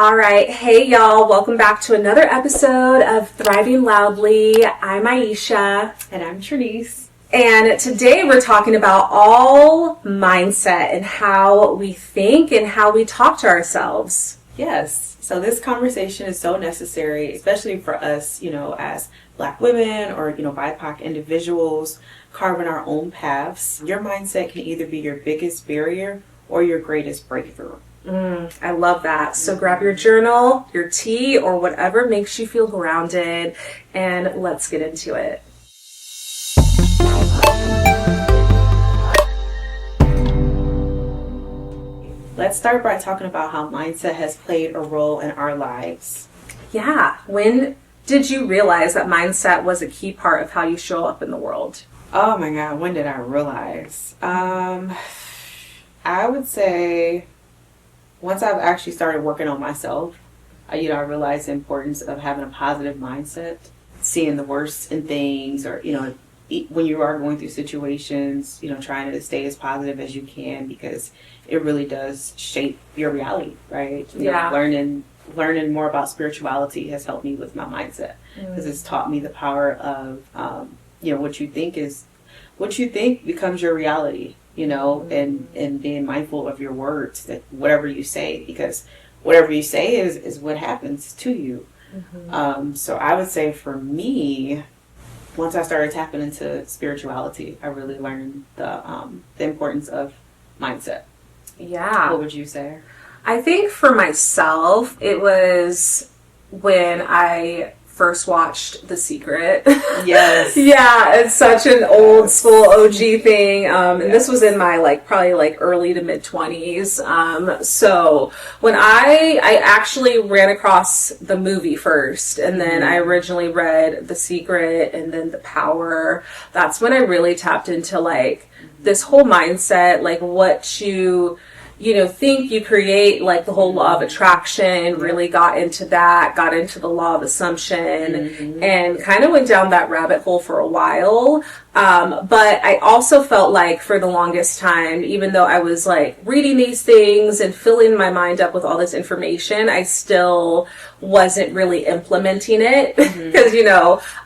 All right. Hey, y'all. Welcome back to another episode of Thriving Loudly. I'm Aisha. And I'm Trinice. And today we're talking about all mindset and how we think and how we talk to ourselves. Yes. So this conversation is so necessary, especially for us, as Black women or, BIPOC individuals carving our own paths. Your mindset can either be your biggest barrier or your greatest breakthrough. I love that. So grab your journal, your tea, or whatever makes you feel grounded, and let's get into it. Let's start by talking about how mindset has played a role in our lives. Yeah. When did you realize that mindset was a key part of how you show up in the world? Oh my God, when did I realize? I would say once I've actually started working on myself, I realized the importance of having a positive mindset, seeing the worst in things, or, when you are going through situations, trying to stay as positive as you can, because it really does shape your reality, right? Learning more about spirituality has helped me with my mindset, because it's taught me the power of, what you think becomes your reality. And being mindful of your words, that whatever you say, because whatever you say is what happens to you. So I would say for me, once I started tapping into spirituality, I really learned the importance of mindset. Yeah. What would you say? I think for myself, it was when I first watched The Secret. Yes. Yeah, it's such an old school OG thing. And this was in my probably early to mid 20s. So when I actually ran across the movie first, and then I originally read The Secret and then The Power. That's when I really tapped into this whole mindset, what you think you create, the whole law of attraction, really got into the law of assumption, and kind of went down that rabbit hole for a while. But I also felt for the longest time, even though I was reading these things and filling my mind up with all this information, I still wasn't really implementing it. Because,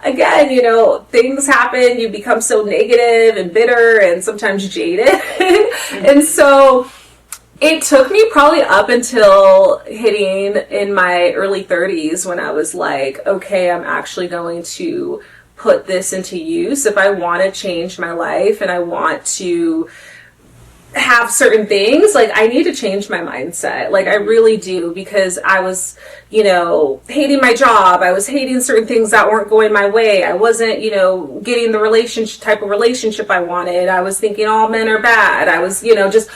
again, things happen, you become so negative and bitter and sometimes jaded. And so it took me probably up until hitting in my early 30s when I was okay, I'm actually going to put this into use. If I want to change my life and I want to have certain things, I need to change my mindset. I really do, because I was, hating my job. I was hating certain things that weren't going my way. I wasn't, getting the type of relationship I wanted. I was thinking all men are bad. I was, just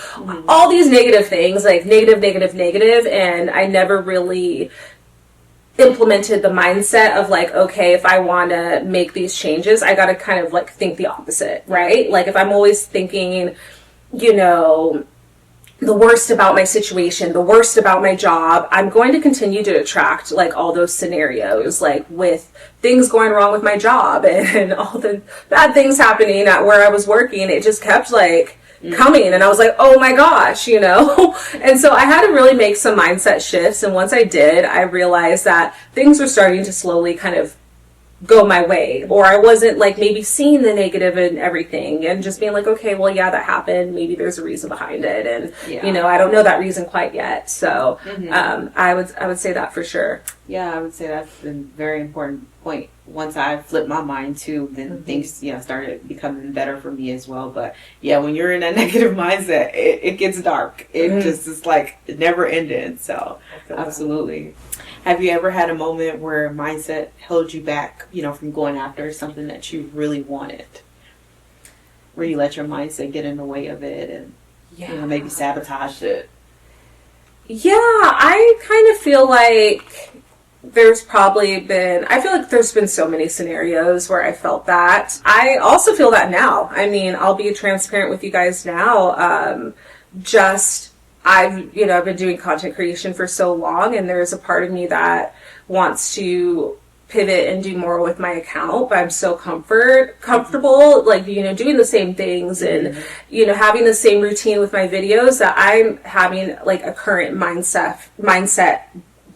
all these negative things, negative. And I never really implemented the mindset of okay, if I want to make these changes, I got to kind of think the opposite, right? If I'm always thinking, the worst about my situation, the worst about my job, I'm going to continue to attract all those scenarios, with things going wrong with my job and all the bad things happening at where I was working. It just kept coming, and I was oh my gosh, and so I had to really make some mindset shifts. And once I did, I realized that things were starting to slowly kind of go my way, or I wasn't maybe seeing the negative in everything and just being okay, well, yeah, that happened, maybe there's a reason behind it, and I don't know that reason quite yet. So I would say that for sure. Yeah, I would say that's a very important point. Once I flipped my mind too, then things started becoming better for me as well. But yeah, when you're in that negative mindset, it gets dark. It just is never ending. So absolutely. Have you ever had a moment where mindset held you back, from going after something that you really wanted? Where you let your mindset get in the way of it and maybe sabotage it? Yeah, I kind of feel there's been so many scenarios where I felt that. I also feel that now. I mean, I'll be transparent with you guys now. I've been doing content creation for so long, and there's a part of me that wants to pivot and do more with my account, but I'm so comfortable, doing the same things and, having the same routine with my videos that I'm having a current mindset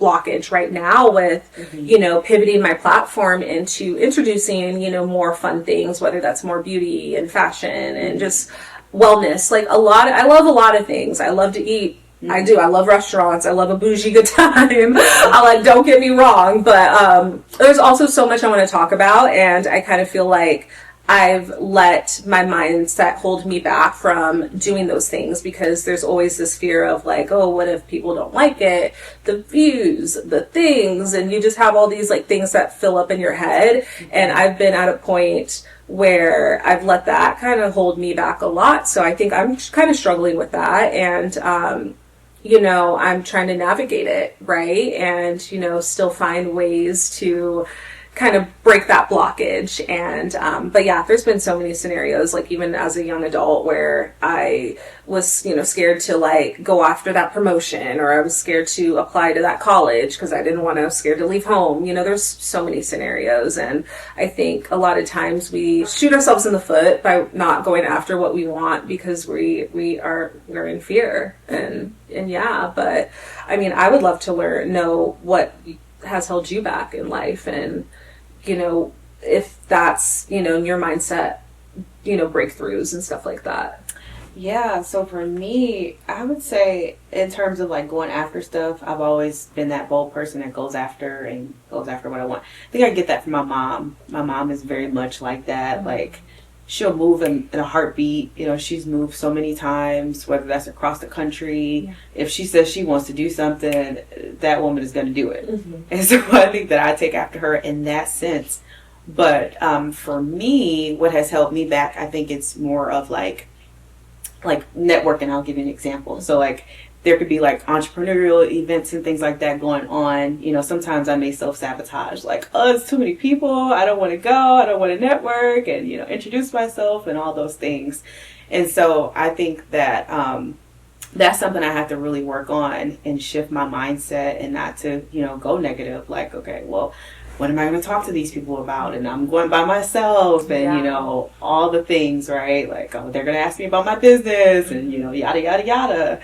blockage right now with, pivoting my platform into introducing, more fun things, whether that's more beauty and fashion and just wellness. Like I love a lot of things. I love to eat. I do. I love restaurants. I love a bougie good time. Don't get me wrong, but there's also so much I want to talk about, and I kind of feel like I've let my mindset hold me back from doing those things because there's always this fear of like, oh, what if people don't like it? The views, the things, and you just have all these like things that fill up in your head. And I've been at a point where I've let that kind of hold me back a lot. So I think I'm kind of struggling with that. And, I'm trying to navigate it, right? And, still find ways to kind of break that blockage. And but yeah, there's been so many scenarios, like even as a young adult, where I was scared to like go after that promotion, or I was scared to apply to that college because I didn't want to, scared to leave home. There's so many scenarios, and I think a lot of times we shoot ourselves in the foot by not going after what we want because we're in fear. And yeah, but I mean, I would love to know what has held you back in life, and if that's in your mindset, breakthroughs and stuff like that. Yeah, so for me, I would say in terms of like going after stuff, I've always been that bold person that goes after what I want. I think I get that from my mom. My mom is very much like that. Mm-hmm. Like she'll move in a heartbeat. She's moved so many times, whether that's across the country. Yeah. If she says she wants to do something, that woman is going to do it. Mm-hmm. And so I think that I take after her in that sense. But for me, what has held me back, I think it's more of like networking. I'll give you an example. So like there could be like entrepreneurial events and things like that going on. Sometimes I may self-sabotage, like, oh, it's too many people. I don't want to go. I don't want to network and, introduce myself and all those things. And so I think that that's something I have to really work on and shift my mindset and not to, go negative. Like, okay, well, what am I going to talk to these people about? And I'm going by myself and, all the things, right? Like, oh, they're going to ask me about my business and, yada, yada, yada.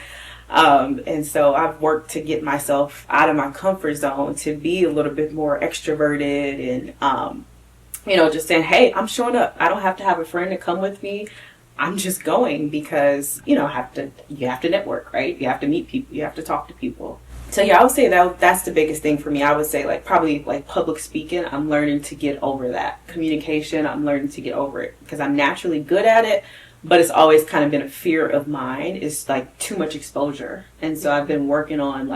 And so I've worked to get myself out of my comfort zone to be a little bit more extroverted and, just saying, hey, I'm showing up. I don't have to have a friend to come with me. I'm just going because, you have to network, right? You have to meet people. You have to talk to people. So yeah, I would say that's the biggest thing for me. I would say probably public speaking, I'm learning to get over that. Communication, I'm learning to get over it because I'm naturally good at it. But it's always kind of been a fear of mine. It's too much exposure. And so I've been working on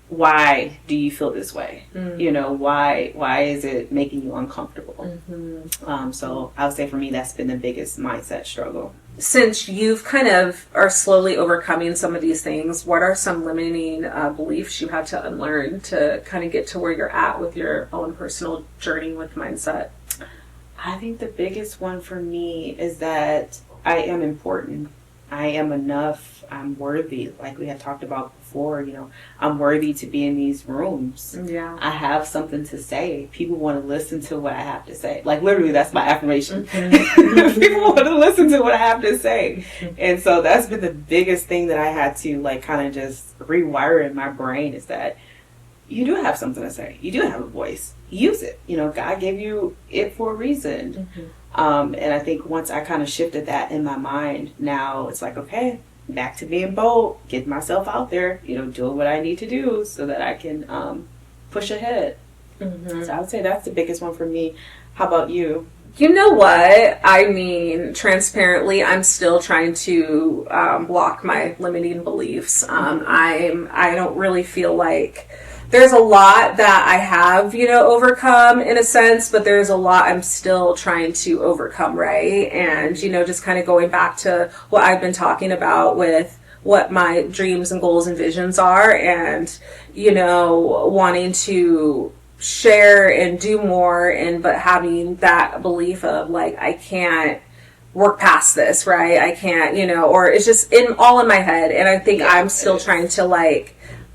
why do you feel this way? Mm-hmm. Why is it making you uncomfortable? Mm-hmm. So I would say for me, that's been the biggest mindset struggle. Since you've kind of are slowly overcoming some of these things, what are some limiting beliefs you had to unlearn to kind of get to where you're at with your own personal journey with mindset? I think the biggest one for me is that I am important. I am enough. I'm worthy. Like we had talked about before, I'm worthy to be in these rooms. Yeah. I have something to say. People want to listen to what I have to say. Like literally, that's my affirmation. Mm-hmm. People want to listen to what I have to say. Mm-hmm. And so that's been the biggest thing that I had to kind of just rewire in my brain is that you do have something to say. You do have a voice. Use it. God gave you it for a reason. Mm-hmm. And I think once I kind of shifted that in my mind, now it's like, okay, back to being bold, getting myself out there, doing what I need to do so that I can push ahead. Mm-hmm. So I would say that's the biggest one for me. How about you? You know what? I mean, transparently, I'm still trying to block my limiting beliefs. I don't really feel like there's a lot that I have, overcome in a sense, but there's a lot I'm still trying to overcome, right? And, just kind of going back to what I've been talking about with what my dreams and goals and visions are and, wanting to share and do more but having that belief of I can't work past this, right? I can't, or it's just all in my head. And I think I'm still trying to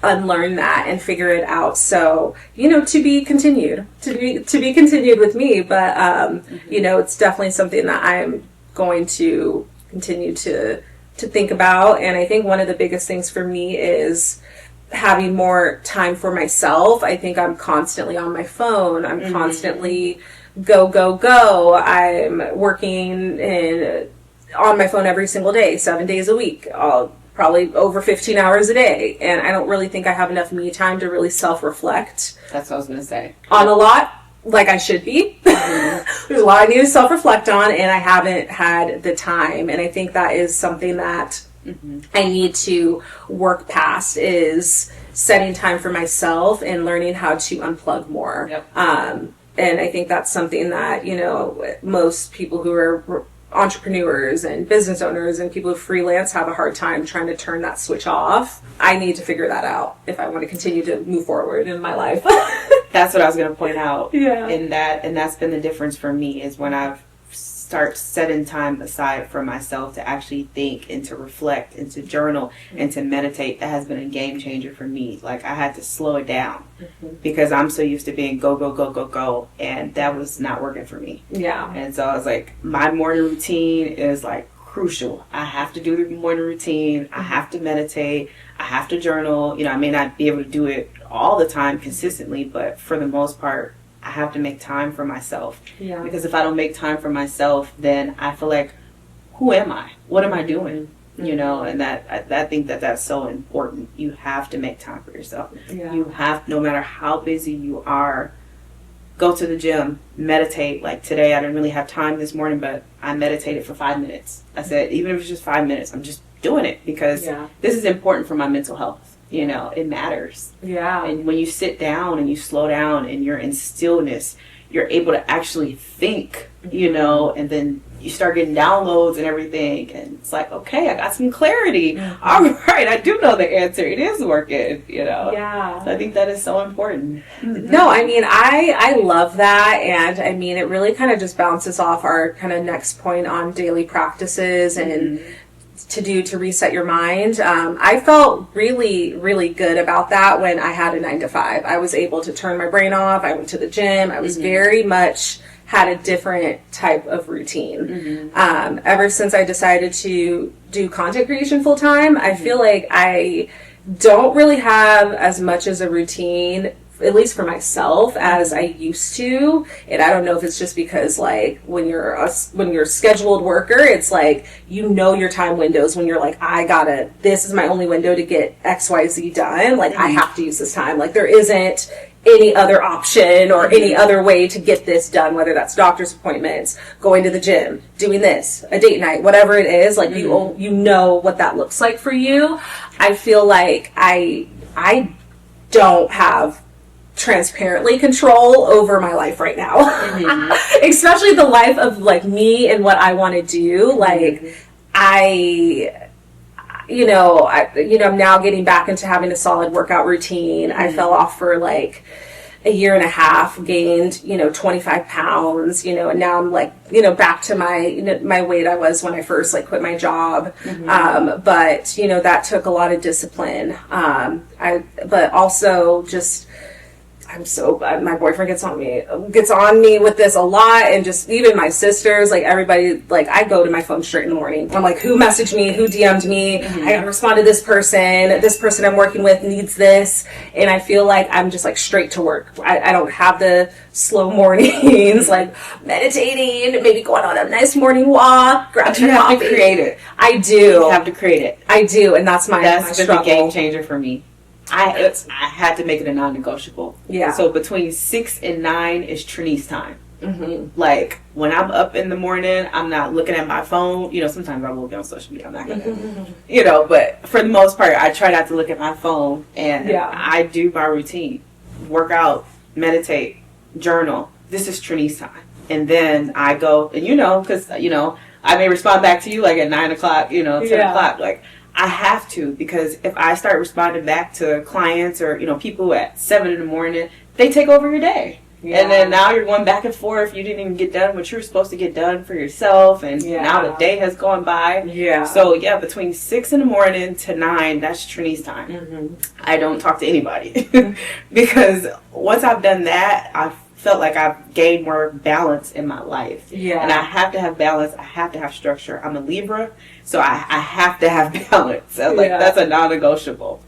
unlearn that and figure it out. So, to be continued with me. But, it's definitely something that I'm going to continue to think about. And I think one of the biggest things for me is having more time for myself. I think I'm constantly on my phone. I'm constantly go, go, go. I'm working on my phone every single day, 7 days a week, probably over 15 hours a day. And I don't really think I have enough me time to really self-reflect. That's what I was going to say. On a lot, like I should be. There's a lot I need to self-reflect on, and I haven't had the time. And I think that is something that I need to work past, is setting time for myself and learning how to unplug more. Yep. And I think that's something that, most people who are entrepreneurs and business owners and people who freelance have a hard time trying to turn that switch off. I need to figure that out if I want to continue to move forward in my life. That's what I was going to point out. Yeah. And that's been the difference for me, is when I've start setting time aside for myself to actually think and to reflect and to journal and to meditate. That has been a game changer for me. Like, I had to slow it down because I'm so used to being go, go, go, go, go. And that was not working for me. Yeah. And so I was like, my morning routine is like crucial. I have to do the morning routine. I have to meditate. I have to journal. I may not be able to do it all the time consistently, but for the most part, I have to make time for myself. Yeah. Because if I don't make time for myself, then I feel like, who am I? What am I doing? And I think that's so important. You have to make time for yourself. Yeah. You have, no matter how busy you are, go to the gym, meditate. Like today, I didn't really have time this morning, but I meditated for 5 minutes. I said, even if it's just 5 minutes, I'm just doing it because this is important for my mental health. It matters. Yeah. And when you sit down and you slow down and you're in stillness, you're able to actually think, and then you start getting downloads and everything. And it's like, okay, I got some clarity. All right, I do know the answer. It is working, Yeah. So I think that is so important. No, I mean, I love that. And I mean, it really kind of just bounces off our kind of next point on daily practices and to reset your mind. I felt really, really good about that when I had a 9 to 5. I was able to turn my brain off. I went to the gym. I was very much had a different type of routine. Ever since I decided to do content creation full time, I feel like I don't really have as much as a routine, at least for myself, as I used to. And I don't know if it's just because, like, when you're a scheduled worker, it's like, your time windows when you're like, this is my only window to get XYZ done. Like, I have to use this time. Like, there isn't any other option or any other way to get this done, whether that's doctor's appointments, going to the gym, doing this, a date night, whatever it is. Like, you know what that looks like for you. I feel like I don't have transparently control over my life right now. Especially the life of like me and what I want to do. Like I'm now getting back into having a solid workout routine. I fell off for like a year and a half, gained 25 pounds, and now I'm like back to my weight I was when I first like quit my job. But that took a lot of discipline. But also just, my boyfriend gets on me with this a lot, and just even my sisters, like everybody, like I go to my phone straight in the morning. I'm like, who messaged me? Who DM'd me? I gotta respond to this person. This person I'm working with needs this. And I feel like I'm just like straight to work. I don't have the slow mornings, like meditating, maybe going on a nice morning walk, grabbing you a have coffee. to create it. I do. You have to create it. I do, and that's my been struggle. the game changer for me. I had to make it a non-negotiable. Yeah. So between 6 and 9 is Trini's time. Like when I'm up in the morning, I'm not looking at my phone. Sometimes I will be on social media. I'm not gonna, but for the most part, I try not to look at my phone, and I do my routine: work out, meditate, journal. This is Trini's time, and then I go, and because I may respond back to you like at 9 o'clock, 10 o'clock, like. I have to, because if I start responding back to clients or people at 7 in the morning, they take over your day. And then now you're going back and forth. You didn't even get done what you were supposed to get done for yourself, and now the day has gone by. So between 6 in the morning to 9, that's Trini's time. I don't talk to anybody because once I've done that, I've felt like I've gained more balance in my life. And I have to have balance. I have to have structure. I'm a Libra, so I have to have balance. So that's a non-negotiable.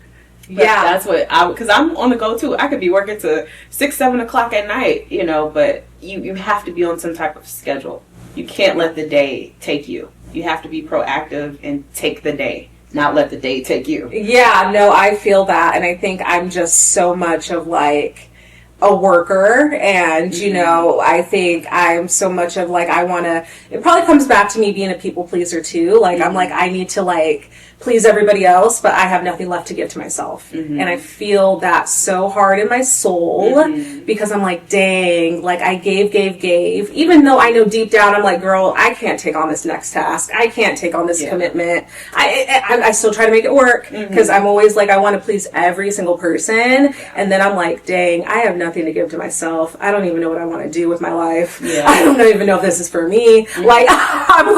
But that's what because I'm on the go too. I could be working to 6, 7 o'clock at night, but you have to be on some type of schedule. You can't let the day take you. You have to be proactive and take the day, not let the day take you. Yeah, no, I feel that. And I think I'm just so much of like a worker, and I think I'm so much of like it probably comes back to me being a people pleaser too. Like I'm like, I need to like please everybody else, but I have nothing left to give to myself. And I feel that so hard in my soul because I'm like, dang, like I gave, even though I know deep down I'm like, girl, I can't take on this next task. I can't take on this commitment. I still try to make it work because I'm always like, I want to please every single person. And then I'm like, dang, I have nothing to give to myself. I don't even know what I want to do with my life. I don't even know if this is for me. Like, I'm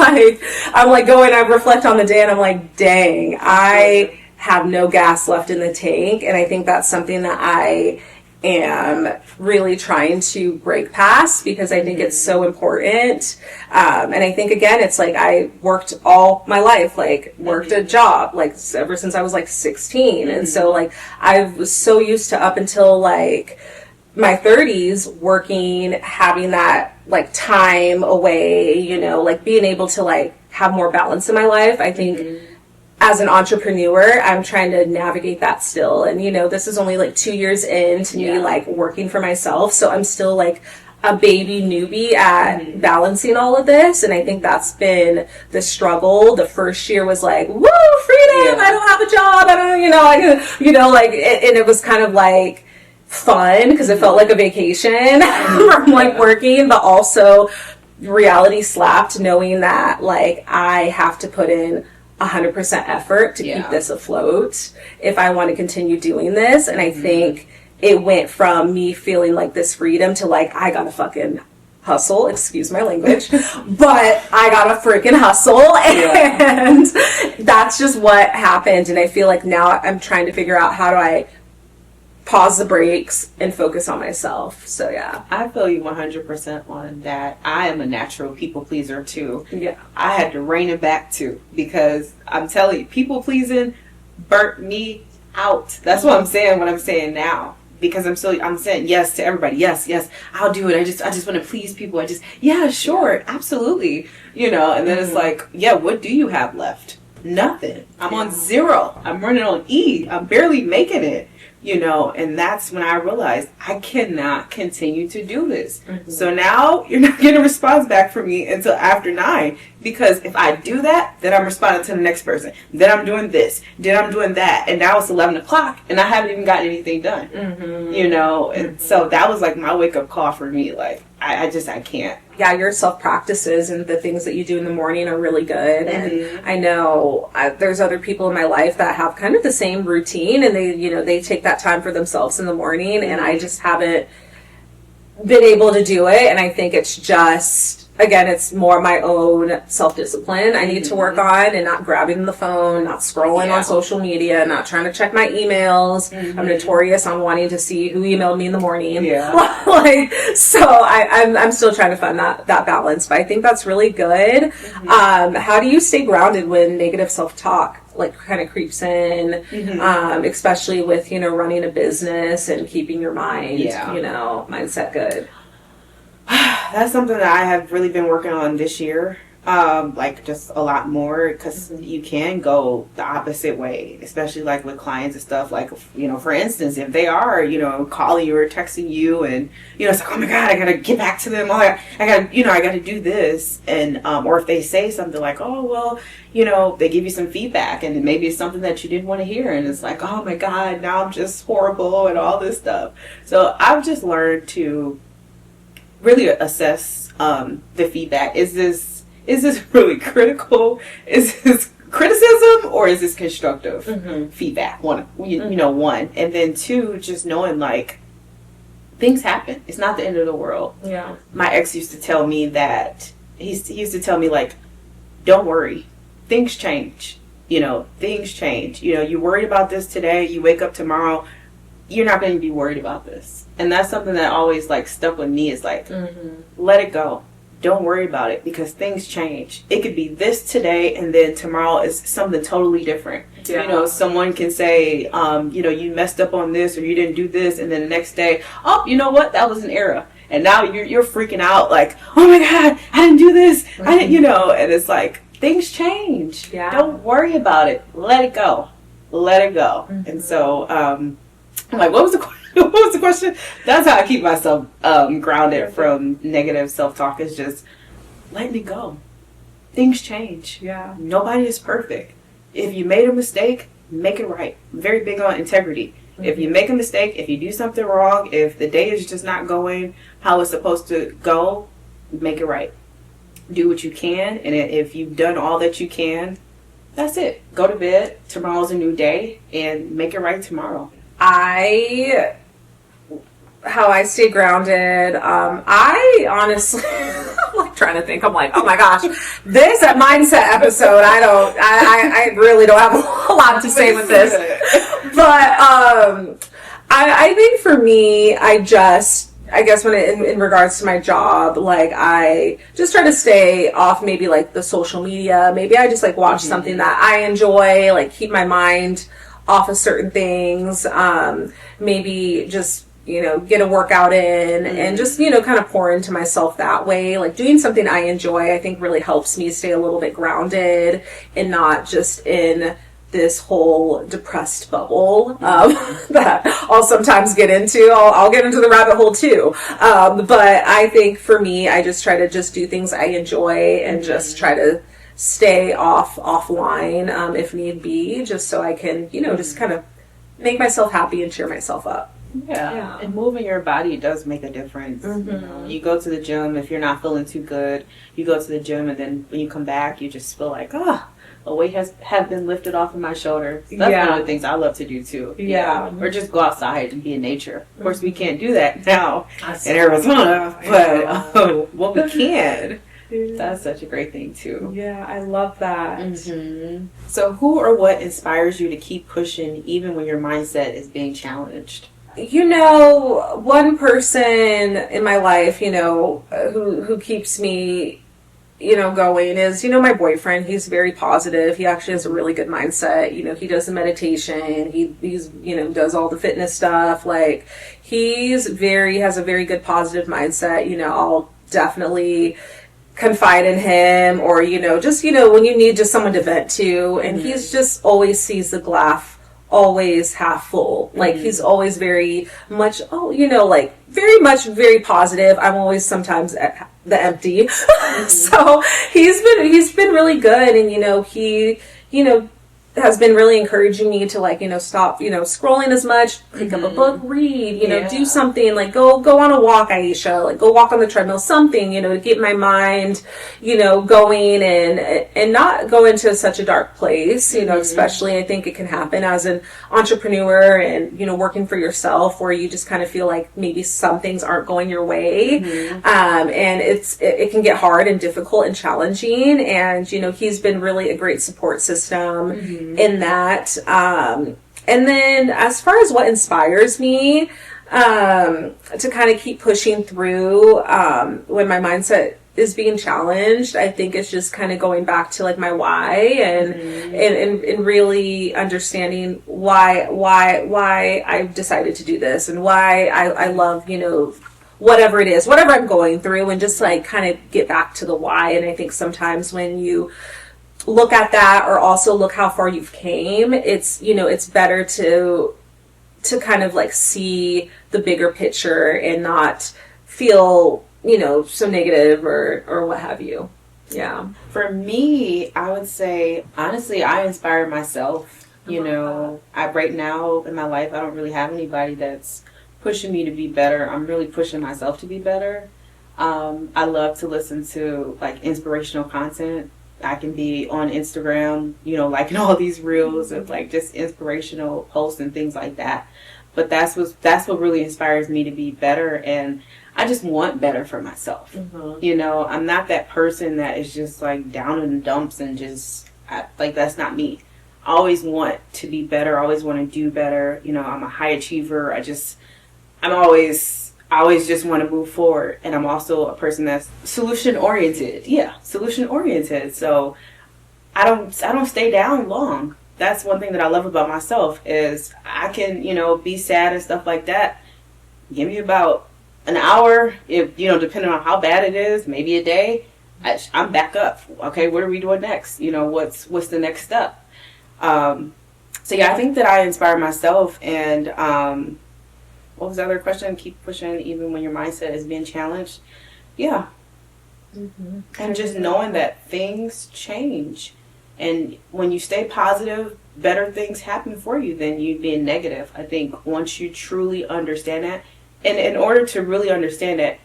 like going, I reflect on the day and I'm like, dang, I have no gas left in the tank. And I think that's something that I am really trying to break past because I think it's so important. And I think, again, it's like I worked all my life, like worked a job, like ever since I was like 16. And so like I was so used to up until like my 30s working, having that like time away, like being able to like have more balance in my life. I think as an entrepreneur, I'm trying to navigate that still. And, this is only like 2 years into me like working for myself. So I'm still like a baby newbie at balancing all of this. And I think that's been the struggle. The first year was like, woo, freedom. I don't have a job. I don't, like, and it was kind of like fun because it felt like a vacation from like working, but also reality slapped knowing that like I have to put in 100% effort to keep this afloat if I want to continue doing this. And I think it went from me feeling like this freedom to like, I gotta fucking hustle, excuse my language, but I gotta freaking hustle. And that's just what happened. And I feel like now I'm trying to figure out how do I pause the brakes and focus on myself. So yeah, I feel you 100% on that. I am a natural people pleaser too. Yeah, I had to rein it back too because I'm telling you, people pleasing burnt me out. That's what I'm saying. What I'm saying now, because I'm saying yes to everybody. Yes, I'll do it. I just want to please people. Sure, absolutely. And then it's like, what do you have left? Nothing. I'm on 0. I'm running on E. I'm barely making it. And that's when I realized I cannot continue to do this. So now you're not getting a response back from me until after 9, because if I do that, then I'm responding to the next person. Then I'm doing this. Then I'm doing that. And now it's 11 o'clock and I haven't even gotten anything done. And so that was like my wake up call for me. Like, I can't. Yeah, your self practices and the things that you do in the morning are really good. And I know there's other people in my life that have kind of the same routine, and they take that time for themselves in the morning, and I just haven't been able to do it. And I think it's just, again, it's more my own self-discipline I need to work on, and not grabbing the phone, not scrolling on social media, not trying to check my emails. I'm notorious on wanting to see who emailed me in the morning. So I'm still trying to find that balance, but I think that's really good. How do you stay grounded when negative self-talk like kind of creeps in, especially with, running a business and keeping your mind, mindset good? That's something that I have really been working on this year. Like just a lot more, because you can go the opposite way, especially like with clients and stuff. Like, for instance, if they are, calling you or texting you, and it's like, oh my god, I gotta get back to them. I gotta do this, and or if they say something like, oh well, they give you some feedback, and maybe it's something that you didn't want to hear, and it's like, oh my god, now I'm just horrible and all this stuff. So I've just learned to really assess the feedback. Is this really critical? Is this criticism, or is this constructive feedback? One, and then 2, just knowing like things happen. It's not the end of the world. Yeah. My ex used to tell me that he used to tell me like, don't worry, things change. Things change. You're worried about this today. You wake up tomorrow, you're not going to be worried about this. And that's something that always like stuck with me, is like, let it go. don't worry about it because things change. It could be this today and then tomorrow is something totally different. Yeah. You know, someone can say, you know, you messed up on this or you didn't do this, and then the next day, oh, you know what? That was an error. And now you're freaking out like, oh my God, I didn't do this. I didn't, you know, and it's like, things change. Yeah. Don't worry about it. Let it go. Let it go. And so, I'm like, what was the question? What was the question? That's how I keep myself grounded from negative self-talk, is just letting it go. Things change. Yeah. Nobody is perfect. If you made a mistake, make it right. I'm very big on integrity. If you make a mistake, if you do something wrong, if the day is just not going how it's supposed to go, make it right. Do what you can, and if you've done all that you can, that's it. Go to bed. Tomorrow's a new day, and make it right tomorrow. How I stay grounded, I honestly, I'm like trying to think, I'm like, oh my gosh, this mindset episode, I really don't have a lot to say with this, but I think for me, I guess when in regards to my job, like I just try to stay off maybe like the social media. Maybe I just like watch something that I enjoy, like keep my mind off of certain things. Maybe just, you know, get a workout in and just, you know, kind of pour into myself that way. Like doing something I enjoy, I think really helps me stay a little bit grounded and not just in this whole depressed bubble that I'll sometimes get into. I'll get into the rabbit hole too. But I think for me, I just try to just do things I enjoy and just try to stay offline if need be, just so I can, you know, just kind of make myself happy and cheer myself up. Yeah. And moving your body does make a difference. You know, you go to the gym, if you're not feeling too good, you go to the gym, and then when you come back, you just feel like, a weight have been lifted off of my shoulders. So that's one of the things I love to do too. Yeah. Or just go outside and be in nature. Of course, we can't do that now in Arizona, but what we can, that's such a great thing too. Yeah, I love that. So who or what inspires you to keep pushing even when your mindset is being challenged? You know, one person in my life, you know, who keeps me, you know, going is, you know, my boyfriend. He's very positive. He actually has a really good mindset. You know, he does the meditation. He's, you know, does all the fitness stuff. Like, has a very good positive mindset. You know, I'll definitely confide in him, or, you know, just, you know, when you need just someone to vent to. And he's just always sees the glass always half full. Like he's always very much, like very positive. I'm always sometimes at the empty. So he's been really good, and he has been really encouraging me to stop scrolling as much, pick up a book, read, do something, like go on a walk, Aisha, like go walk on the treadmill, something, to get my mind, going and not go into such a dark place, especially I think it can happen as an entrepreneur and, working for yourself, where you just kind of feel like maybe some things aren't going your way. And it can get hard and difficult and challenging. And, he's been really a great support system in that. And then as far as what inspires me to kind of keep pushing through when my mindset is being challenged, I think it's just kind of going back to like my why and really understanding why I've decided to do this, and why I love, whatever it is, whatever I'm going through, and just like kind of get back to the why. And I think sometimes when you look at that, or also look how far you've came, it's better to kind of like see the bigger picture and not feel so negative or what have you. Yeah. For me, I would say honestly, I inspire myself. Right now in my life, I don't really have anybody that's pushing me to be better. I'm really pushing myself to be better. I love to listen to like inspirational content. I can be on Instagram, liking all these reels of like just inspirational posts and things like that. But that's what really inspires me to be better, and I just want better for myself. I'm not that person that is just like down in the dumps and just that's not me. I always want to be better. I always want to do better. I'm a high achiever. I I always just want to move forward. And I'm also a person that's solution oriented. Yeah, solution oriented. So I don't stay down long. That's one thing that I love about myself is I can, be sad and stuff like that. Give me about an hour, if depending on how bad it is, maybe a day. I'm back up. Okay, what are we doing next? What's the next step? So yeah, I think that I inspire myself. And what was the other question? Keep pushing even when your mindset is being challenged. Yeah. Mm-hmm. And just knowing that things change. And when you stay positive, better things happen for you than you being negative. I think once you truly understand that, and in order to really understand that,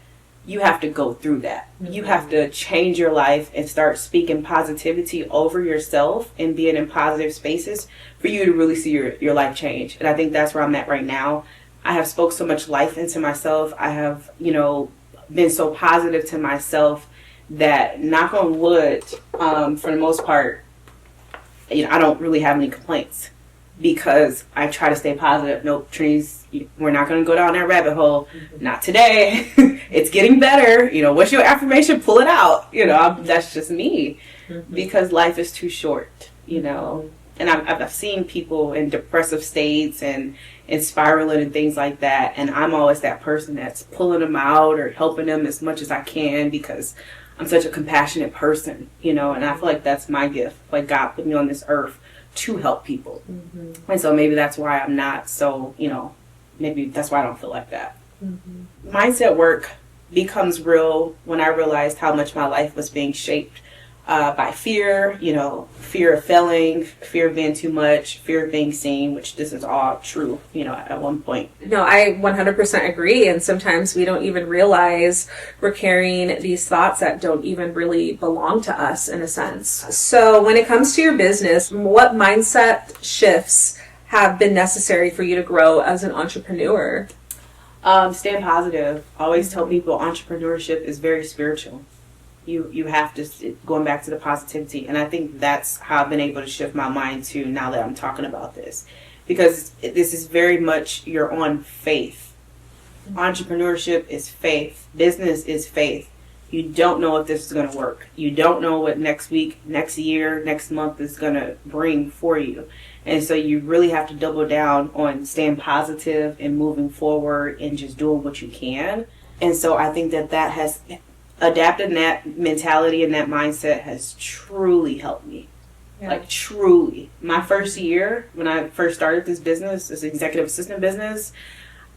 you have to go through that. Mm-hmm. You have to change your life and start speaking positivity over yourself and being in positive spaces for you to really see your life change. And I think that's where I'm at right now. I have spoke so much life into myself. I have, been so positive to myself that, knock on wood, for the most part, I don't really have any complaints because I try to stay positive. Nope, trees, we're not going to go down that rabbit hole. Mm-hmm. Not today. It's getting better. What's your affirmation? Pull it out. That's just me. Mm-hmm. Because life is too short, Mm-hmm. And I've seen people in depressive states and spiraling and things like that. And I'm always that person that's pulling them out or helping them as much as I can because I'm such a compassionate person, and I feel like that's my gift. Like God put me on this earth to help people. Mm-hmm. And so maybe that's why I'm not so, maybe that's why I don't feel like that. Mm-hmm. Mindset work becomes real when I realized how much my life was being shaped by fear, fear of failing, fear of being too much, fear of being seen, which this is all true, at one point. No, I 100% agree. And sometimes we don't even realize we're carrying these thoughts that don't even really belong to us in a sense. So when it comes to your business, what mindset shifts have been necessary for you to grow as an entrepreneur? Staying positive. I always tell people entrepreneurship is very spiritual. You have to, going back to the positivity. And I think that's how I've been able to shift my mind to now that I'm talking about this. Because this is very much, you're on faith. Entrepreneurship is faith. Business is faith. You don't know if this is going to work. You don't know what next week, next year, next month is going to bring for you. And so you really have to double down on staying positive and moving forward and just doing what you can. And so I think that has adapting that mentality and that mindset has truly helped me. Yeah. Like truly. My first year when I first started this business, this executive assistant business,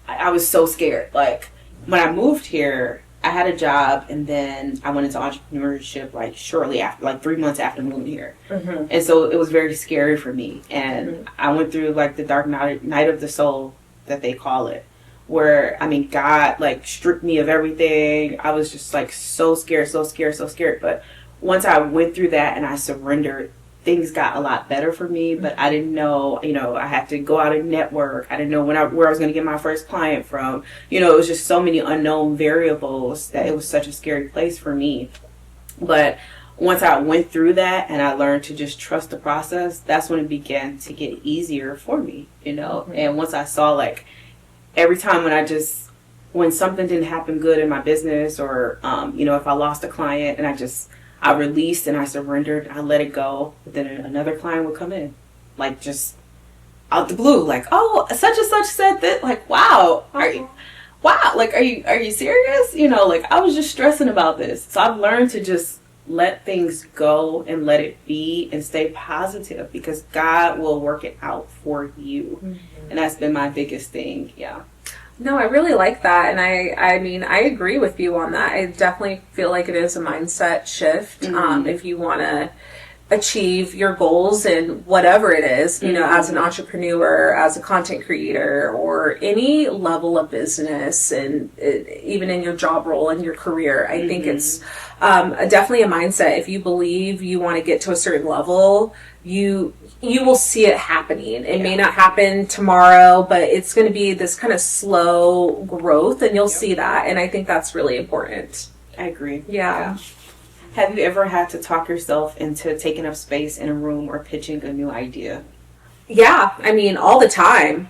I was so scared. Like when I moved here, I had a job and then I went into entrepreneurship like shortly after, like 3 months after moving here. Mm-hmm. And so it was very scary for me. And mm-hmm. I went through like the dark night of the soul that they call it. Where, God, like, stripped me of everything. I was just, like, so scared. But once I went through that and I surrendered, things got a lot better for me. But I didn't know, I had to go out and network. I didn't know where I was going to get my first client from. It was just so many unknown variables that it was such a scary place for me. But once I went through that and I learned to just trust the process, that's when it began to get easier for me, Mm-hmm. And once I saw, like, every time when something didn't happen good in my business or, if I lost a client and I released and I surrendered, I let it go. But then another client would come in, like just out the blue, like, oh, such and such said that, like, wow, are you serious? Like I was just stressing about this. So I've learned to just let things go and let it be and stay positive because God will work it out for you. Mm-hmm. And that's been my biggest thing. Yeah. No, I really like that. And I agree with you on that. I definitely feel like it is a mindset shift. Mm-hmm. If you want to achieve your goals and whatever it is, mm-hmm. As an entrepreneur, as a content creator, or any level of business, and even in your job role and your career, I mm-hmm. think it's definitely a mindset. If you believe you want to get to a certain level, you will see it happening. It may not happen tomorrow, but it's going to be this kind of slow growth, and you'll see that. And I think that's really important. I agree. Yeah. Have you ever had to talk yourself into taking up space in a room or pitching a new idea? Yeah, I mean, all the time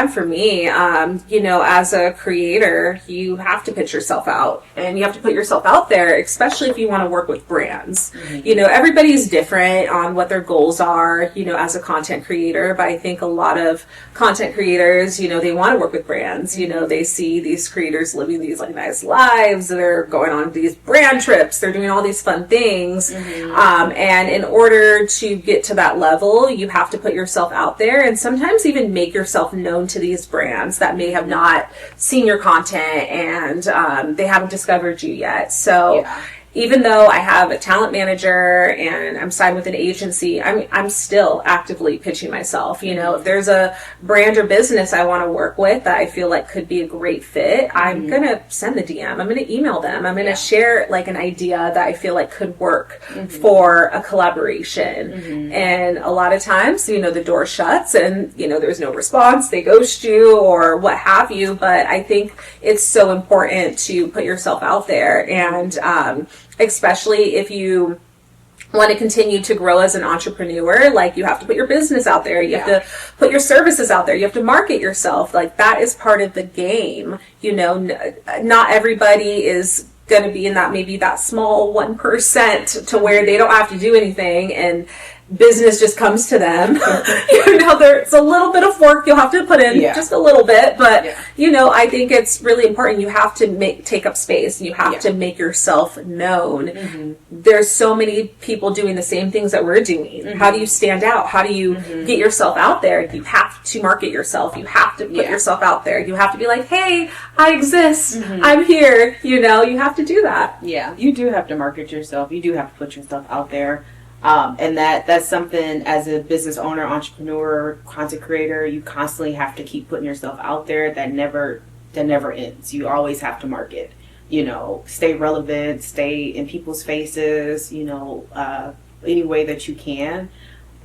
for me. As a creator, you have to pitch yourself out and you have to put yourself out there, especially if you want to work with brands. Everybody's different on what their goals are, as a content creator, but I think a lot of content creators, they want to work with brands. They see these creators living these like nice lives, they're going on these brand trips, they're doing all these fun things. And in order to get to that level, you have to put yourself out there and sometimes even make yourself known to these brands that may have not seen your content and they haven't discovered you yet. So even though I have a talent manager and I'm signed with an agency, I'm still actively pitching myself. If there's a brand or business I want to work with that I feel like could be a great fit, I'm going to send the DM. I'm going to email them. I'm going to share like an idea that I feel like could work for a collaboration. And a lot of times, the door shuts and, there's no response. They ghost you or what have you. But I think it's so important to put yourself out there and, especially if you want to continue to grow as an entrepreneur, like you have to put your business out there, you have to put your services out there, you have to market yourself. Like that is part of the game. Not everybody is going to be in that, maybe that small 1% to where they don't have to do anything and business just comes to them. There's a little bit of work you'll have to put in, just a little bit, but I think it's really important. You have to take up space and you have to make yourself known. There's so many people doing the same things that we're doing. How do you stand out? How do you get yourself out there? You have to market yourself. You have to put yourself out there. You have to be like, hey, I exist. I'm here. You have to do that. Yeah, you do have to market yourself. You do have to put yourself out there. And that's something as a business owner, entrepreneur, content creator, you constantly have to keep putting yourself out there. That never ends. You always have to market, stay relevant, stay in people's faces, any way that you can.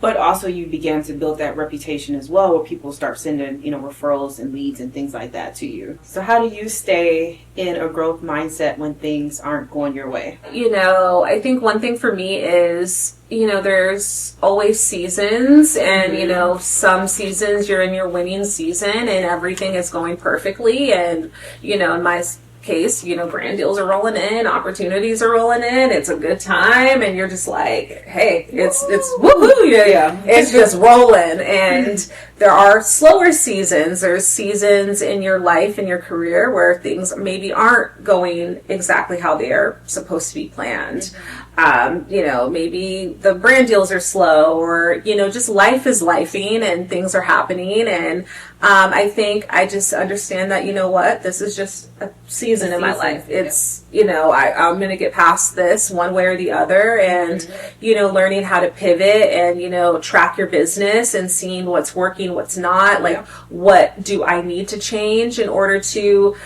But also you begin to build that reputation as well where people start sending, referrals and leads and things like that to you. So how do you stay in a growth mindset when things aren't going your way? I think one thing for me is, there's always seasons and, some seasons you're in your winning season and everything is going perfectly. And, in my case, brand deals are rolling in, opportunities are rolling in, it's a good time, and you're just like, hey, it's woohoo, it's just rolling. And there are slower seasons. There's seasons in your life and your career where things maybe aren't going exactly how they are supposed to be planned. Maybe the brand deals are slow or, just life is lifing and things are happening. And I think I just understand that, this is just a season in my life. It's, I'm going to get past this one way or the other and, learning how to pivot and, track your business and seeing what's working, what's not, like, what do I need to change in order to,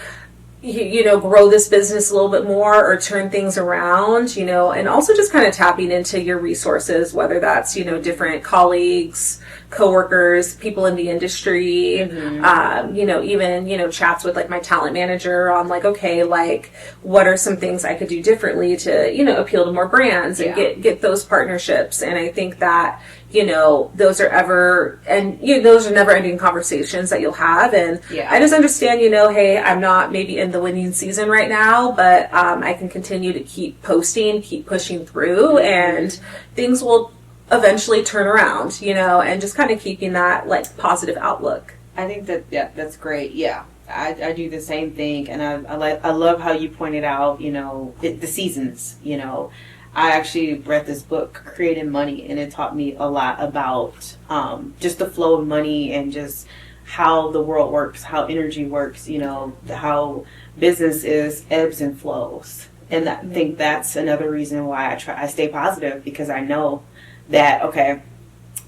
grow this business a little bit more or turn things around, and also just kind of tapping into your resources, whether that's, different colleagues, coworkers, people in the industry, even, chats with like my talent manager on like, okay, like what are some things I could do differently to, appeal to more brands and get those partnerships. And I think that, those are those are never ending conversations that you'll have. And I just understand, hey, I'm not maybe in the winning season right now, but I can continue to keep posting, keep pushing through, and things will eventually turn around, and just kind of keeping that like positive outlook. I think that's great. Yeah. I do the same thing. And I love how you pointed out, the seasons, I actually read this book, Creating Money, and it taught me a lot about just the flow of money and just how the world works, how energy works, how business is ebbs and flows. And I think that's another reason why I stay positive, because I know that, okay,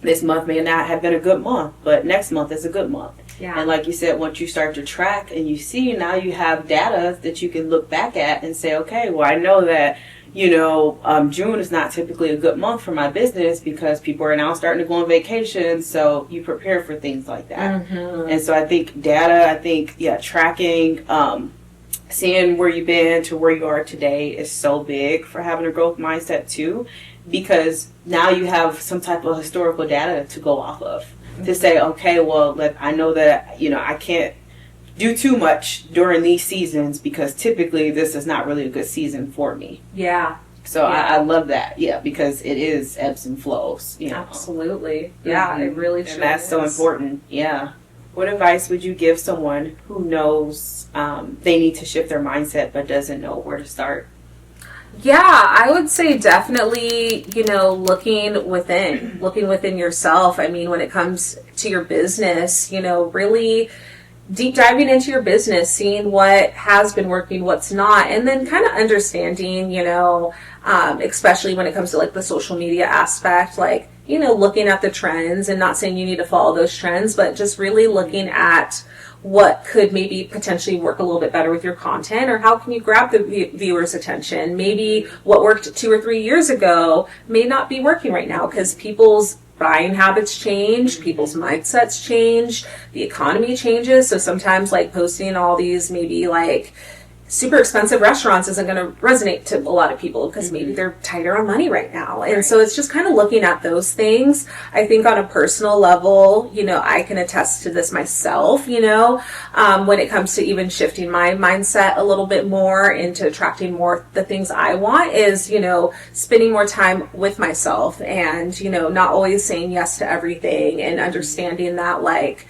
this month may not have been a good month, but next month is a good month. Yeah. And like you said, once you start to track and you see, now you have data that you can look back at and say, okay, well, I know that June is not typically a good month for my business because people are now starting to go on vacation. So you prepare for things like that. And so I think tracking, seeing where you've been to where you are today is so big for having a growth mindset too, because now you have some type of historical data to go off of. to say, okay, well, I know that, I can't do too much during these seasons because typically this is not really a good season for me. Yeah. So I love that. Yeah, because it is ebbs and flows. Absolutely. Yeah, it really and that's so important. Yeah. What advice would you give someone who knows they need to shift their mindset but doesn't know where to start? Yeah, I would say definitely, looking within yourself. I mean, when it comes to your business, really deep diving into your business, seeing what has been working, what's not, and then kind of understanding, especially when it comes to like the social media aspect, like, looking at the trends and not saying you need to follow those trends, but just really looking at what could maybe potentially work a little bit better with your content, or how can you grab the viewer's attention. Maybe what worked 2 or 3 years ago may not be working right now because people's buying habits change, people's mindsets change, the economy changes. So sometimes like posting all these maybe like super expensive restaurants isn't going to resonate to a lot of people because maybe they're tighter on money right now. And so it's just kind of looking at those things. I think on a personal level, I can attest to this myself, when it comes to even shifting my mindset a little bit more into attracting more the things I want is, spending more time with myself and, not always saying yes to everything and understanding that like,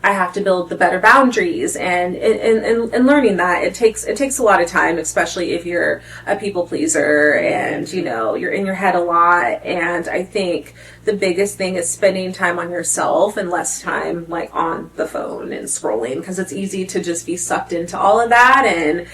I have to build the better boundaries and learning that it takes a lot of time, especially if you're a people pleaser and, you're in your head a lot. And I think the biggest thing is spending time on yourself and less time like on the phone and scrolling, because it's easy to just be sucked into all of that. And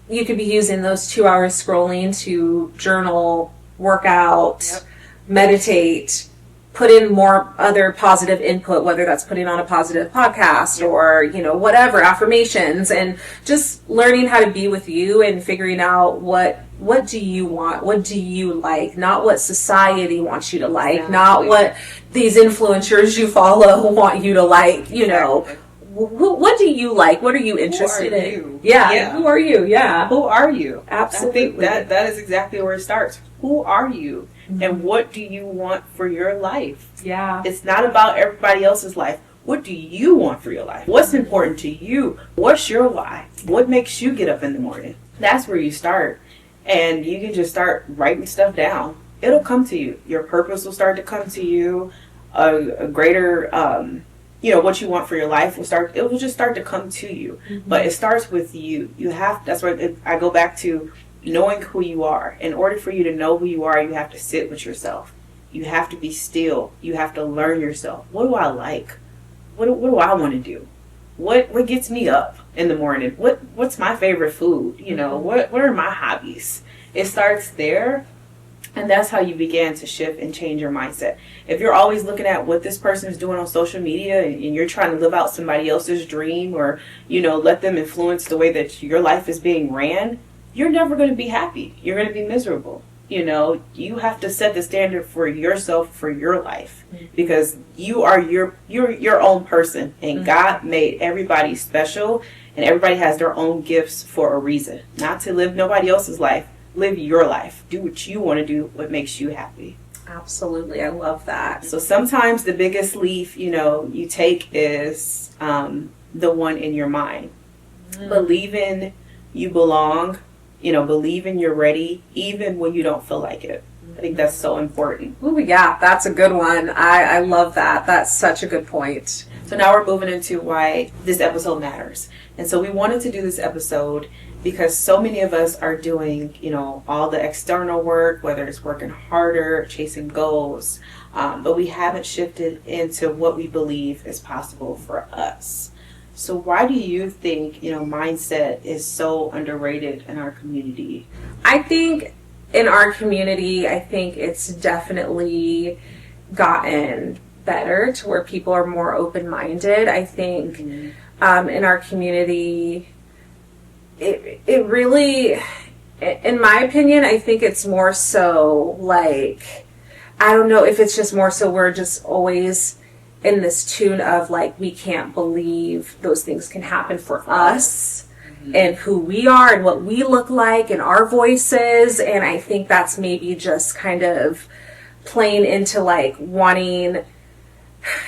you could be using those 2 hours scrolling to journal, work out, meditate, put in more other positive input, whether that's putting on a positive podcast or, whatever, affirmations, and just learning how to be with you and figuring out what do you want? What do you like? Not what society wants you to like, not what these influencers you follow want you to like, What do you like? What are you interested in? Yeah. Who are you? Yeah. Who are you? Absolutely. I think that is exactly where it starts. Who are you? And what do you want for your life? Yeah. It's not about everybody else's life. What do you want for your life? What's important to you? What's your why? What makes you get up in the morning? That's where you start. And you can just start writing stuff down. It'll come to you. Your purpose will start to come to you. A greater, what you want for your life it will just start to come to you. But it starts with you. That's why I go back to knowing who you are. In order for you to know who you are, you have to sit with yourself. You have to be still. You have to learn yourself. What do I like? What do I want to do? What gets me up in the morning? What's my favorite food? What are my hobbies? It starts there, and that's how you begin to shift and change your mindset. If you're always looking at what this person is doing on social media and you're trying to live out somebody else's dream or, let them influence the way that your life is being ran, you're never going to be happy. You're going to be miserable. You have to set the standard for yourself, for your life, because you are your own person, and God made everybody special, and everybody has their own gifts for a reason. Not to live nobody else's life. Live your life. Do what you want to do, what makes you happy. Absolutely. I love that. So sometimes the biggest leap, you take is the one in your mind. Believing you belong, believing you're ready, even when you don't feel like it. I think that's so important. Ooh, yeah, that's a good one. I love that. That's such a good point. So now we're moving into why this episode matters. And so we wanted to do this episode because so many of us are doing, all the external work, whether it's working harder, chasing goals, but we haven't shifted into what we believe is possible for us. So why do you think, mindset is so underrated in our community? I think in our community, it's definitely gotten better to where people are more open-minded. I think in our community, it really, in my opinion, I think it's more so like, I don't know if it's just more so we're just always in this tune of like, we can't believe those things can happen for us and who we are and what we look like and our voices. And I think that's maybe just kind of playing into like wanting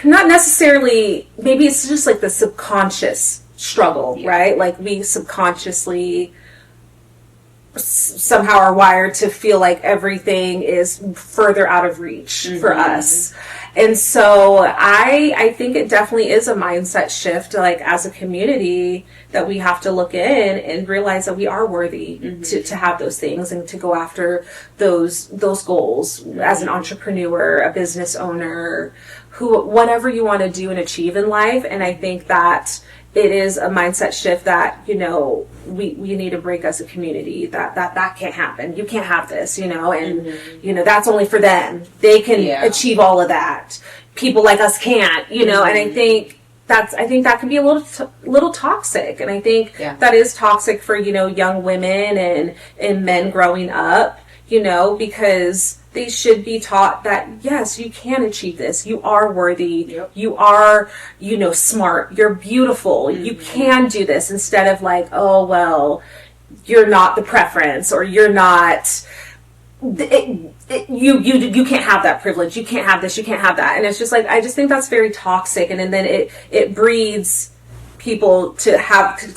not necessarily, maybe it's just like the subconscious struggle, right? Like we subconsciously somehow are wired to feel like everything is further out of reach for us. And so I think it definitely is a mindset shift, like as a community, that we have to look in and realize that we are worthy to have those things and to go after those goals as an entrepreneur, a business owner, whatever you want to do and achieve in life. And I think that it is a mindset shift that, you know, we need to break as a community, that can't happen. You can't have this, you know, and, you know, that's only for them. They can achieve all of that. People like us can't, you know, and I think that can be a little toxic. And I think that is toxic for, you know, young women and men growing up, you know, because they should be taught that, yes, you can achieve this. You are worthy. Yep. You are, you know, smart. You're beautiful. You can do this, instead of like, oh, well, you're not the preference, or you're not, you can't have that privilege. You can't have this. You can't have that. And it's just like, I just think that's very toxic. And then it breeds people to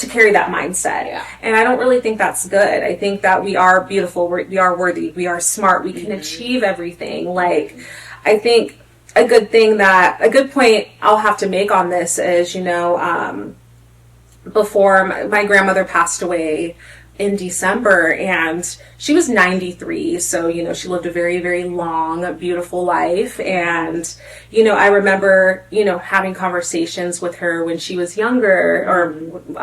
carry that mindset. And I don't really think that's good. I think that we are beautiful, we are worthy, we are smart, we can achieve everything. Like, I think a good point I'll have to make on this is, you know, before my grandmother passed away in December, and she was 93, so, you know, she lived a very, very long, beautiful life. And, you know, I remember, you know, having conversations with her when she was younger, or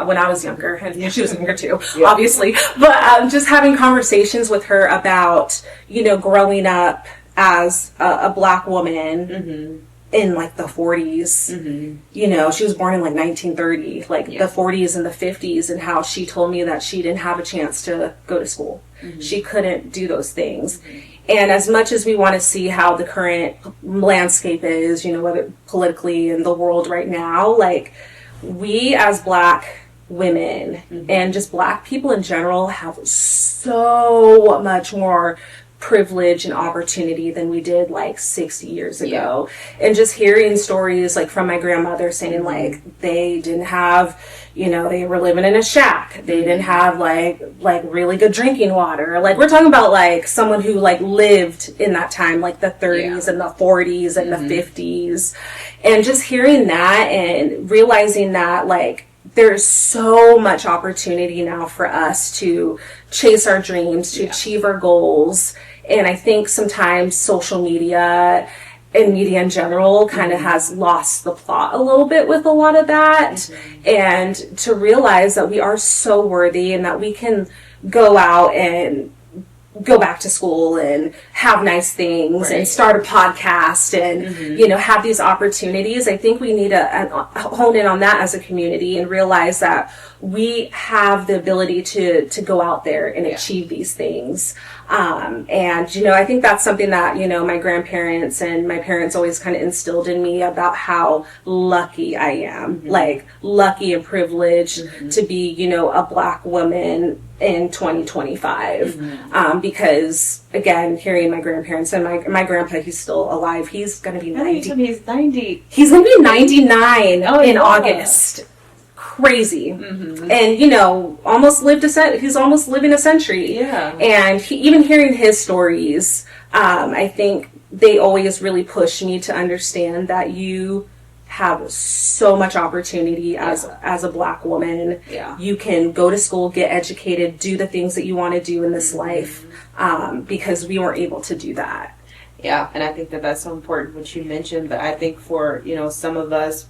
when I was younger, and she was younger too, obviously, but just having conversations with her about, you know, growing up as a Black woman in like the 40s. You know, she was born in like 1930, like the 40s and the 50s, and how she told me that she didn't have a chance to go to school. She couldn't do those things. And as much as we want to see how the current landscape is, you know, whether politically in the world right now, like, we as Black women and just Black people in general have so much more privilege and opportunity than we did like 60 years ago. And just hearing stories like from my grandmother saying like they didn't have, you know, they were living in a shack, they didn't have like really good drinking water. Like, we're talking about like someone who like lived in that time, like the 30s and the 40s and the 50s. And just hearing that and realizing that like there's so much opportunity now for us to chase our dreams, to achieve our goals. And I think sometimes social media and media in general kind of has lost the plot a little bit with a lot of that. And to realize that we are so worthy and that we can go out and go back to school and have nice things and start a podcast and, you know, have these opportunities. I think we need to hone in on that as a community and realize that we have the ability to go out there and achieve these things. And, you know, I think that's something that, you know, my grandparents and my parents always kind of instilled in me about how lucky I am, like lucky and privileged to be, you know, a Black woman in 2025. Because again, hearing my grandparents and my grandpa, he's still alive. He's going to be 90. He's 90. He's going to be 99 in August. Crazy. And, you know, he's almost living a century. And even hearing his stories, I think they always really push me to understand that you have so much opportunity as a Black woman. You can go to school, get educated, do the things that you want to do in this life, because we weren't able to do that. And I think that that's so important what you mentioned. But I think for, you know, some of us,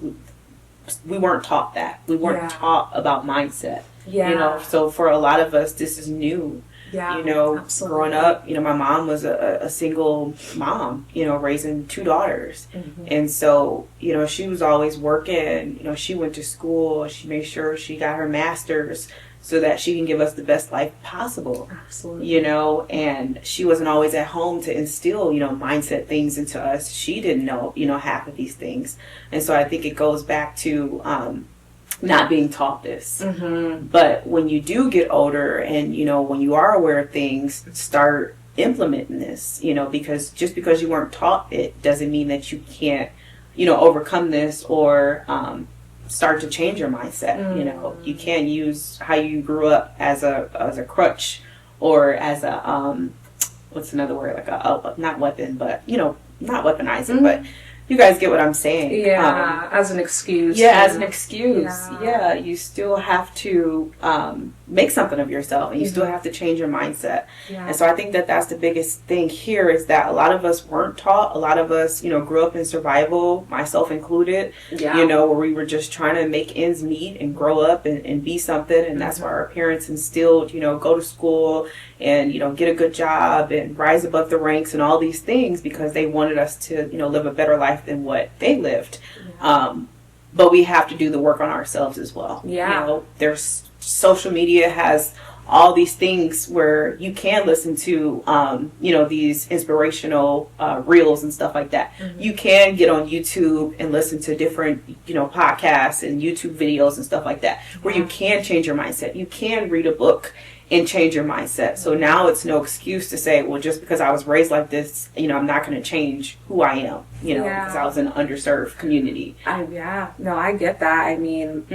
we weren't taught that. We weren't taught about mindset. You know, so for a lot of us, this is new. You know, growing up, you know, my mom was a single mom, you know, raising two daughters. And so, you know, she was always working. You know, she went to school. She made sure she got her master's so that she can give us the best life possible. You know, and she wasn't always at home to instill, you know, mindset things into us. She didn't know, you know, half of these things. And so I think it goes back to not being taught this. But when you do get older and, you know, when you are aware of things, start implementing this, you know, because just because you weren't taught it doesn't mean that you can't overcome this or start to change your mindset. You can't use how you grew up as a crutch or as a what's another word, like a not weapon, but not weaponizing, but you guys get what I'm saying. Yeah, as an excuse. Yeah, as an excuse. Yeah. You still have to make something of yourself, and you still have to change your mindset. Yeah. And so I think that that's the biggest thing here is that a lot of us weren't taught. A lot of us, grew up in survival, myself included, where we were just trying to make ends meet and grow up and be something. And that's why our parents instilled, go to school and, get a good job and rise above the ranks and all these things because they wanted us to, live a better life than what they lived. But we have to do the work on ourselves as well. Yeah. There's social media has all these things where you can listen to, these inspirational reels and stuff like that. You can get on YouTube and listen to different, podcasts and YouTube videos and stuff like that, where you can change your mindset. You can read a book and change your mindset. So now it's no excuse to say, well, just because I was raised like this, I'm not going to change who I am, because I was in an underserved community. I get that. I mean,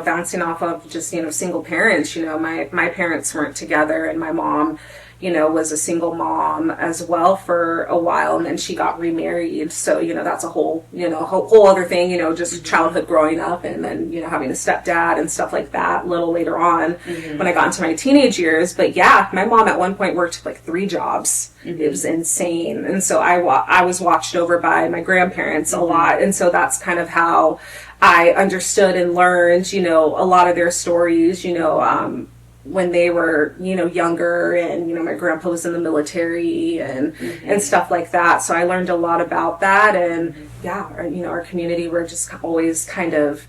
bouncing off of just, single parents, my parents weren't together, and my mom, was a single mom as well for a while, and then she got remarried. So, that's a whole, whole other thing, just childhood growing up, and then, having a stepdad and stuff like that a little later on when I got into my teenage years. But yeah, my mom at one point worked like 3 jobs. It was insane. And so I was watched over by my grandparents a lot. And so that's kind of how I understood and learned, a lot of their stories, when they were, younger, and, my grandpa was in the military and stuff like that. So I learned a lot about that. And our community, we're just always kind of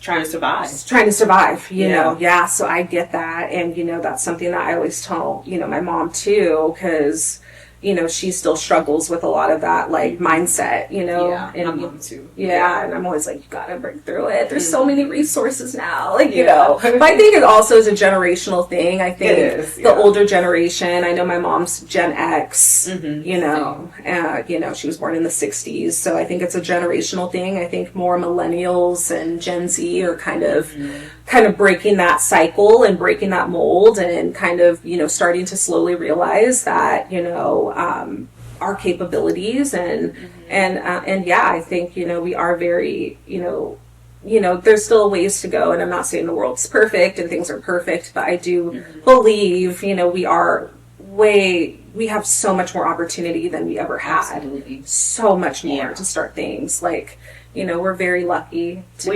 trying to survive, you know? Yeah. So I get that. And, that's something that I always tell, my mom too, because, she still struggles with a lot of that, like, mindset, Yeah, and my mom too. Yeah, and I'm always like, you gotta break through it. There's so many resources now, like, But I think it also is a generational thing. I think the older generation, I know my mom's Gen X, she was born in the 60s, so I think it's a generational thing. I think more millennials and Gen Z are kind of breaking that cycle and breaking that mold and kind of, starting to slowly realize that, our capabilities and I think, we are very, there's still ways to go, and I'm not saying the world's perfect and things are perfect, but I do believe, we have so much more opportunity than we ever had. Absolutely. So much more to start things. Like, we're very lucky to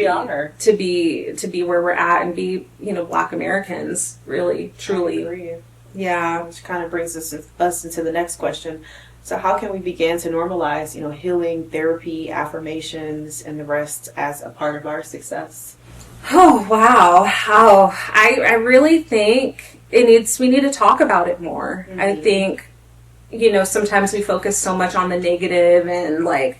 be where we're at and be, Black Americans, really, truly. Yeah. Which kind of brings us into the next question. So how can we begin to normalize, healing, therapy, affirmations, and the rest as a part of our success? Oh, wow. I really think we need to talk about it more. I think, sometimes we focus so much on the negative and like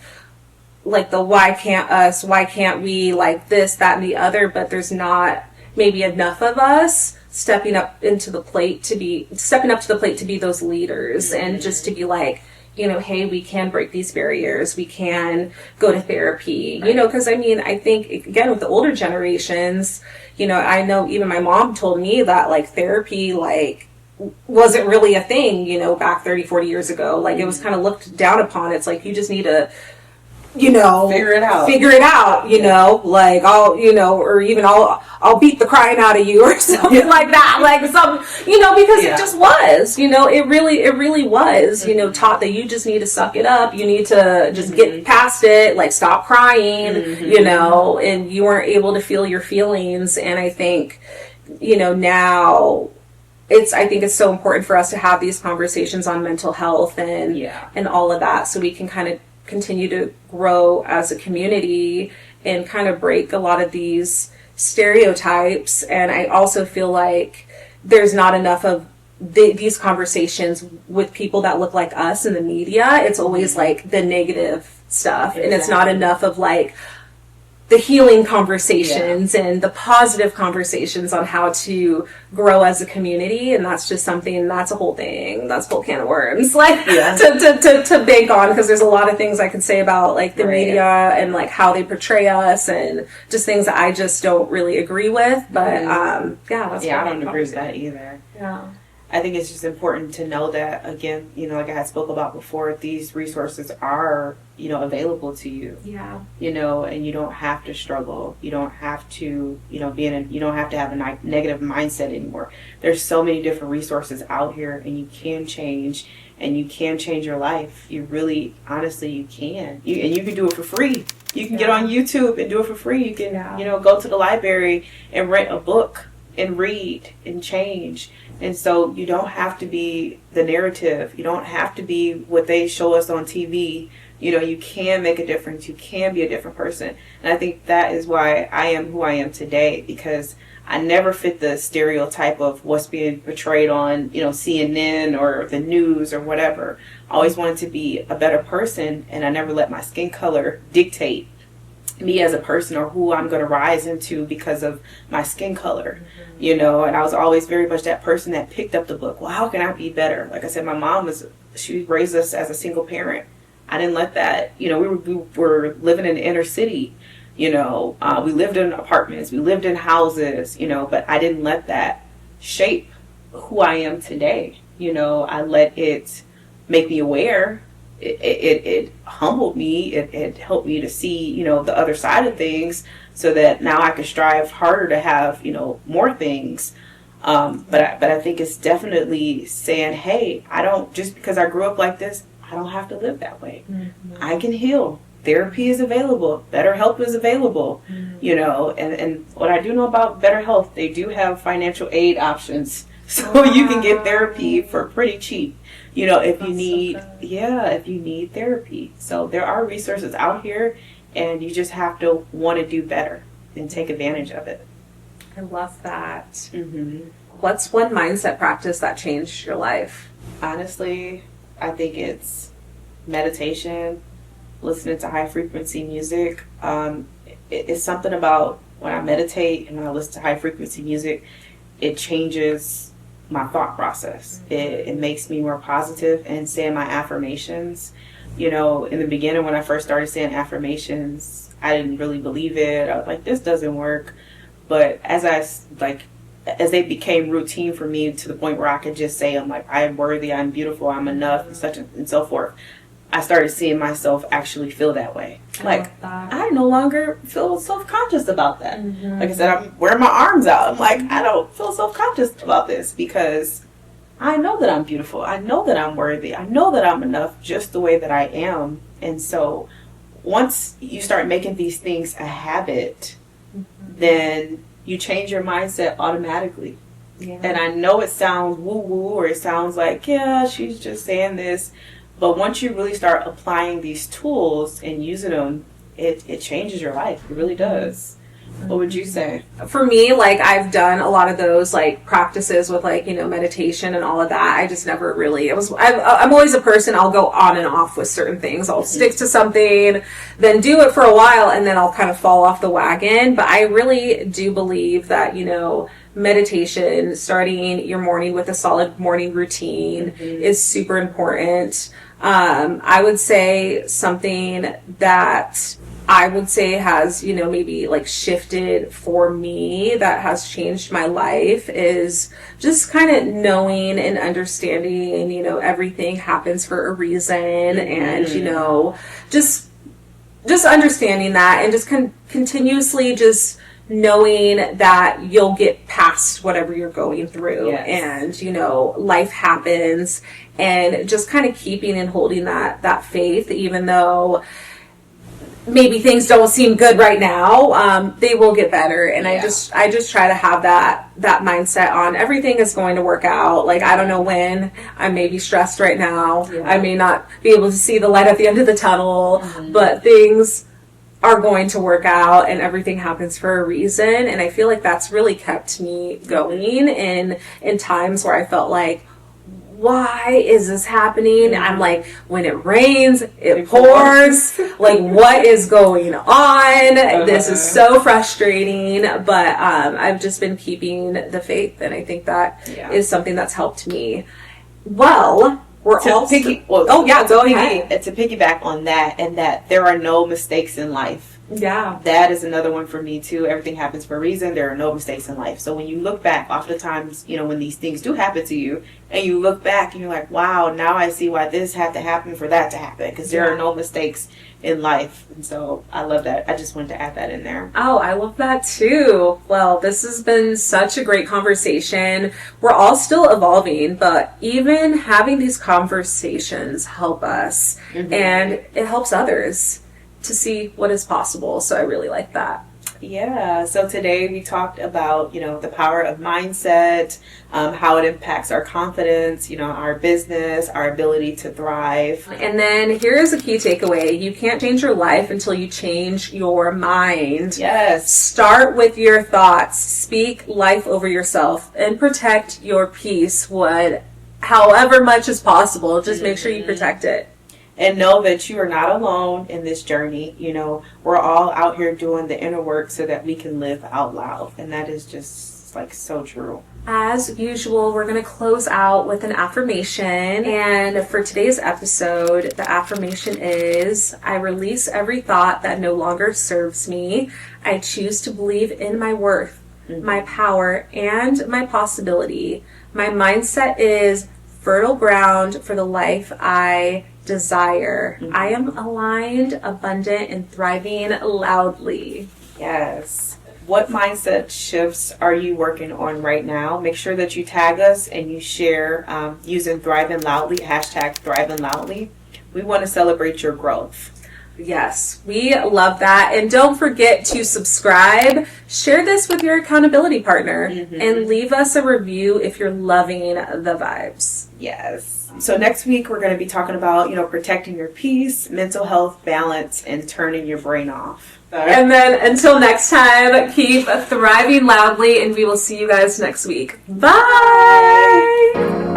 the why can't us, why can't we, like this, that, and the other, but there's not maybe enough of us stepping up to the plate to be those leaders and just to be like, hey, we can break these barriers. We can go to therapy, because I think, again, with the older generations, I know even my mom told me that, like, therapy, like, wasn't really a thing, back 30, 40 years ago. Like, it was kind of looked down upon. It's like, you just need to, figure it out, like, I'll beat the crying out of you or something like that. Like because it just was, it really was, taught that you just need to suck it up. You need to just get past it, like, stop crying, and you weren't able to feel your feelings. And I think, now I think it's so important for us to have these conversations on mental health and all of that, so we can kind of continue to grow as a community and kind of break a lot of these stereotypes. And I also feel like there's not enough of these conversations with people that look like us in the media. It's always like the negative stuff. And it's not enough of like the healing conversations and the positive conversations on how to grow as a community. And that's just something, that's a whole thing. That's a whole can of worms, like to bank on, because there's a lot of things I could say about like the media and like how they portray us and just things that I just don't really agree with. But that's I don't agree with that either. Yeah. I think it's just important to know that, again, like I had spoke about before, these resources are, available to you. Yeah. And you don't have to struggle. You don't have to, you don't have to have a negative mindset anymore. There's so many different resources out here, and you can change, and you can change your life. You really, honestly, you can. And you can do it for free. You can get on YouTube and do it for free. You can, go to the library and rent a book and read and change. And so you don't have to be the narrative. You don't have to be what they show us on TV. You can make a difference. You can be a different person. And I think that is why I am who I am today, because I never fit the stereotype of what's being portrayed on, CNN or the news or whatever. I always wanted to be a better person, and I never let my skin color dictate me as a person or who I'm going to rise into because of my skin color, and I was always very much that person that picked up the book. Well, how can I be better? Like I said, my mom she raised us as a single parent. I didn't let that, we were living in the inner city, we lived in apartments, we lived in houses, but I didn't let that shape who I am today. I let it make me aware. It humbled me. It helped me to see, the other side of things, so that now I can strive harder to have, more things. But I think it's definitely saying, hey, just because I grew up like this, I don't have to live that way. Mm-hmm. I can heal. Therapy is available. BetterHelp is available. Mm-hmm. And what I do know about BetterHelp, they do have financial aid options. So you can get therapy for pretty cheap. If you need therapy. So there are resources out here, and you just have to want to do better and take advantage of it. I love that. Mm-hmm. What's one mindset practice that changed your life? Honestly, I think it's meditation, listening to high frequency music. It's something about when I meditate and when I listen to high frequency music, it changes my thought process. It makes me more positive, and saying my affirmations. In the beginning when I first started saying affirmations, I didn't really believe it. I was like, this doesn't work. But as they became routine for me, to the point where I could just say, I'm like, I am worthy, I'm beautiful, I'm enough, and such and so forth, I started seeing myself actually feel that way. I no longer feel self-conscious about that. Mm-hmm. Like I said, I'm wearing my arms out. I'm like, I don't feel self-conscious about this, because I know that I'm beautiful. I know that I'm worthy. I know that I'm enough just the way that I am. And so once you start making these things a habit, then you change your mindset automatically. Yeah. And I know it sounds woo-woo, or it sounds like, yeah, she's just saying this. But once you really start applying these tools and using them, it changes your life. It really does. What would you say? For me, I've done a lot of those practices with meditation and all of that. I just never really, I'm always a person, I'll go on and off with certain things. I'll stick to something, then do it for a while, and then I'll kind of fall off the wagon. But I really do believe that, meditation, starting your morning with a solid morning routine is super important. I would say something that I would say has, maybe shifted for me, that has changed my life, is just kind of knowing and understanding, everything happens for a reason, and, just understanding that, and just continuously just knowing that you'll get past whatever you're going through. Yes. And, life happens, and just kind of keeping and holding that faith, even though maybe things don't seem good right now, they will get better. And I just try to have that mindset on everything is going to work out. I don't know when. I may be stressed right now. Yeah. I may not be able to see the light at the end of the tunnel, but things are going to work out, and everything happens for a reason. And I feel like that's really kept me going in times where I felt like, why is this happening? I'm like, when it rains, it pours. Like, what is going on? This is so frustrating. But I've just been keeping the faith, and I think that is something that's helped me. Well, we're all go ahead. To piggyback on that, and that there are no mistakes in life. Yeah. That is another one for me too. Everything happens for a reason. There are no mistakes in life. So when you look back, oftentimes, when these things do happen to you, and you look back and you're like, wow, now I see why this had to happen for that to happen, because there are no mistakes in life. And so I love that. I just wanted to add that in there. Oh, I love that too. Well, this has been such a great conversation. We're all still evolving, but even having these conversations help us, and it helps others to see what is possible. So I really like that. Yeah. So today we talked about, the power of mindset, how it impacts our confidence, our business, our ability to thrive. And then here's a key takeaway. You can't change your life until you change your mind. Yes. Start with your thoughts. Speak life over yourself and protect your peace, however much is possible. Just make sure you protect it. And know that you are not alone in this journey. We're all out here doing the inner work so that we can live out loud. And that is just so true. As usual, we're going to close out with an affirmation. And for today's episode, the affirmation is, I release every thought that no longer serves me. I choose to believe in my worth, my power, and my possibility. My mindset is fertile ground for the life I desire. I am aligned, abundant, and thriving loudly. Yes. What mindset shifts are you working on right now? Make sure that you tag us and you share using Thriving Loudly, hashtag Thriving Loudly. We want to celebrate your growth. Yes, we love that. And don't forget to subscribe, share this with your accountability partner, and leave us a review if you're loving the vibes. Yes. So next week we're going to be talking about, protecting your peace, mental health, balance, and turning your brain off. And then until next time, keep thriving loudly, and we will see you guys next week. Bye!